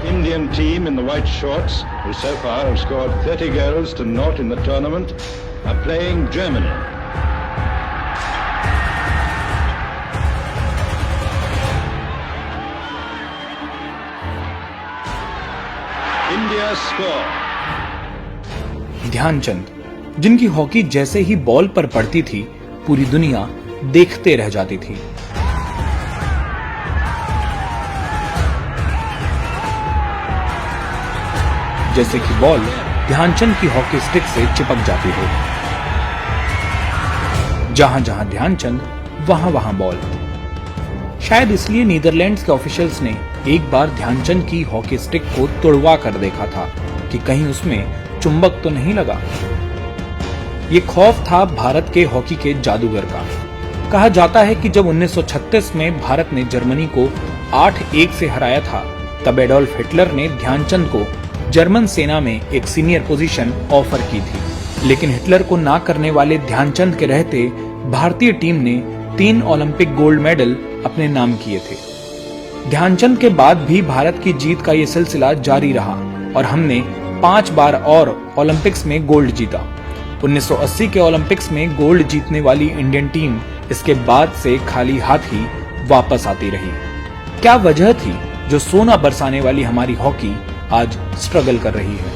Indian team in the white shorts, who so far have scored 30 goals to naught in the tournament, are playing Germany. India score. Dhyanchand, जिनकी hockey जैसे ही ball पर पड़ती थी पूरी दुनिया देखते रह जाती थी। जैसे कि बॉल ध्यानचंद की हॉकी स्टिक से चिपक जाती हो। जहां जहां ध्यानचंद वहां वहां बॉल। शायद इसलिए नीदरलैंड्स के ऑफिशियल्स ने एक बार ध्यानचंद की हॉकी स्टिक को तुड़वा कर देखा था कि कहीं उसमें चुंबक तो नहीं लगा। ये खौफ था भारत के हॉकी के जादूगर का। कहा जाता है कि जब 1936 में भारत ने जर्मनी को 8-1 से हराया था, तब एडोल्फ हिटलर ने ध्यानचंद को जर्मन सेना में एक सीनियर पोजीशन ऑफर की थी। लेकिन हिटलर को ना करने वाले ध्यानचंद के रहते भारतीय टीम ने 3 ओलंपिक गोल्ड मेडल अपने नाम किए थे। ध्यानचंद के बाद भी भारत की जीत का ये सिलसिला जारी रहा और हमने 5 बार और ओलंपिक्स में गोल्ड जीता। 1980 के ओलंपिक्स में गोल्ड जीतने वाली इंडियन टीम इसके बाद से खाली हाथ ही वापस आती रही। क्या वजह थी जो सोना बरसाने वाली हमारी हॉकी आज स्ट्रगल कर रही है?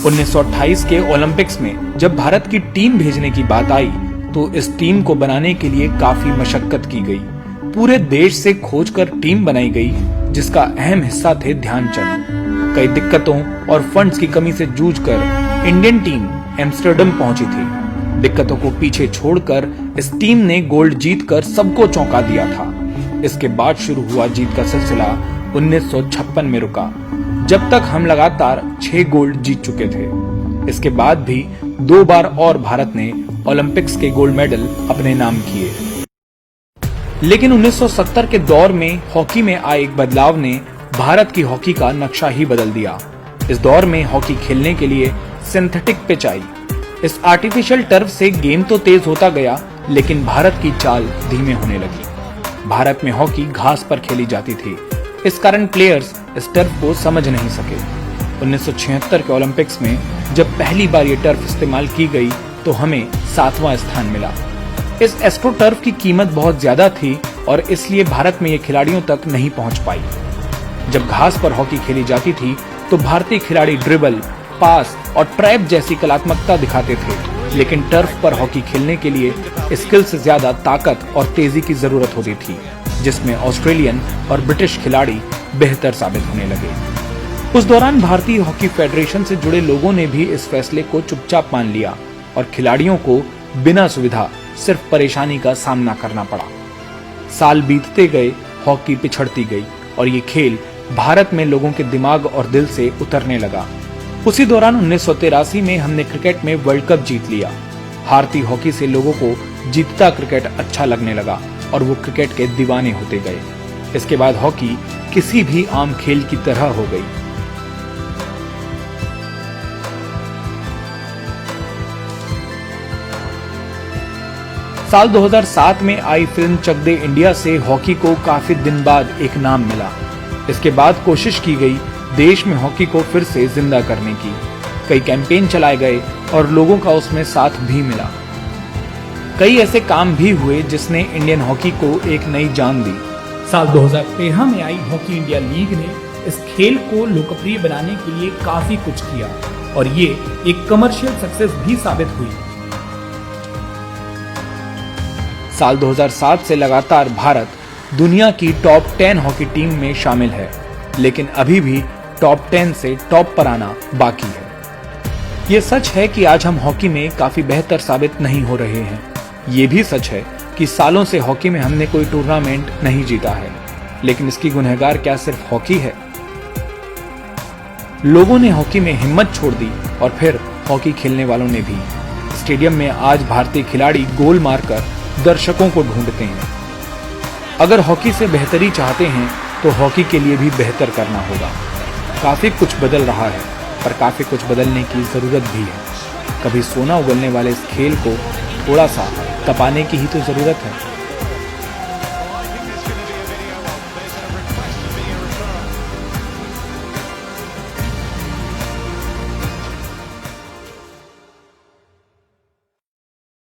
(1928) के ओलंपिक्स में जब भारत की टीम भेजने की बात आई तो इस टीम को बनाने के लिए काफी मशक्कत की गई। पूरे देश से खोजकर टीम बनाई गई, जिसका अहम हिस्सा थे ध्यानचंद। कई दिक्कतों और फंड्स की कमी से जूझकर इंडियन टीम एम्स्टर्डम पहुंची थी। दिक्कतों को पीछे छोड़कर इस टीम ने गोल्ड जीतकर सबको चौंका दिया था। इसके बाद शुरू हुआ जीत का सिलसिला 1956 में रुका, जब तक हम लगातार 6 गोल्ड जीत चुके थे। इसके बाद भी 2 बार और भारत ने ओलंपिक्स के गोल्ड मेडल अपने नाम किए। लेकिन 1970 के दौर में हॉकी में आए एक बदलाव ने भारत की हॉकी का नक्शा ही बदल दिया। इस दौर में हॉकी खेलने के लिए सिंथेटिक पिच आई। इस आर्टिफिशियल टर्फ से गेम तो तेज होता गया, लेकिन भारत की चाल धीमे होने लगी। भारत में हॉकी घास पर खेली जाती थी, इस कारण प्लेयर्स इस टर्फ को समझ नहीं सके। 1976 के ओलंपिक्स में जब पहली बार ये टर्फ इस्तेमाल की गई तो हमें 7वां स्थान मिला। इस एस्ट्रो टर्फ की कीमत बहुत ज्यादा थी और इसलिए भारत में ये खिलाड़ियों तक नहीं पहुंच पाई। जब घास पर हॉकी खेली जाती थी तो भारतीय खिलाड़ी ड्रिबल, पास और ट्रैप जैसी कलात्मकता दिखाते थे, लेकिन टर्फ पर हॉकी खेलने के लिए स्किल से ज्यादा ताकत और तेजी की जरूरत होती थी, जिसमें ऑस्ट्रेलियन और ब्रिटिश खिलाड़ी बेहतर साबित होने लगे। उस दौरान भारतीय हॉकी फेडरेशन से जुड़े लोगों ने भी इस फैसले को चुपचाप मान लिया और खिलाड़ियों को बिना सुविधा सिर्फ परेशानी का सामना करना पड़ा। साल बीतते गए, हॉकी पिछड़ती गई और ये खेल भारत में लोगों के दिमाग और दिल से उतरने लगा। उसी दौरान 1983 में हमने क्रिकेट में वर्ल्ड कप जीत लिया। हारती हॉकी से लोगों को जीतता क्रिकेट अच्छा लगने लगा और वो क्रिकेट के दीवाने होते गए। इसके बाद हॉकी किसी भी आम खेल की तरह हो गई। साल 2007 में आई फिल्म चक दे इंडिया से हॉकी को काफी दिन बाद एक नाम मिला। इसके बाद कोशिश की गई देश में हॉकी को फिर से जिंदा करने की। कई कैंपेन चलाए गए और लोगों का उसमें साथ भी मिला। कई ऐसे काम भी हुए जिसने इंडियन हॉकी को एक नई जान दी। साल 2013 में आई हॉकी इंडिया लीग ने इस खेल को लोकप्रिय बनाने के लिए काफी कुछ किया और ये एक कमर्शियल सक्सेस भी साबित हुई। साल 2007 से लगातार भारत दुनिया की टॉप 10 हॉकी टीम में शामिल है, लेकिन अभी भी टॉप 10 से टॉप पर आना बाकी है। ये सच है कि आज हम हॉकी में काफी बेहतर साबित नहीं हो रहे हैं। ये भी सच है कि सालों से हॉकी में हमने कोई टूर्नामेंट नहीं जीता है, लेकिन इसकी गुनहगार क्या सिर्फ हॉकी है? लोगों ने हॉकी में हिम्मत छोड़ दी और फिर हॉकी खेलने वालों ने भी। स्टेडियम में आज भारतीय खिलाड़ी गोल मारकर दर्शकों को ढूंढते हैं। अगर हॉकी से बेहतरी चाहते हैं तो हॉकी के लिए भी बेहतर करना होगा। काफी कुछ बदल रहा है, पर काफी कुछ बदलने की जरूरत भी है। कभी सोना उगलने वाले इस खेल को थोड़ा सा तपाने की ही तो जरूरत है।